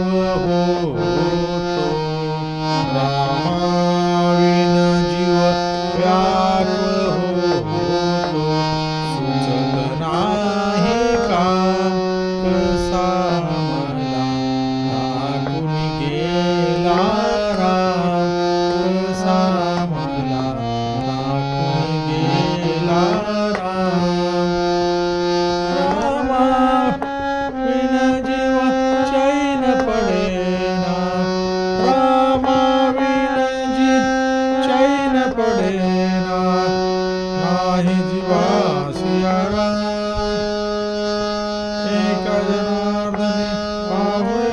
होतो. रामाविन जीव व्याकुळ होतो. सुचत नाही काम कसा मला टाकून गेला राम. कसा मला टाकून गेला राम. रामाविन जीव चैन पडेना. रामाविन चैन पडेना. नाही जीवासी आराम. एका जनार्दनी पाहुणे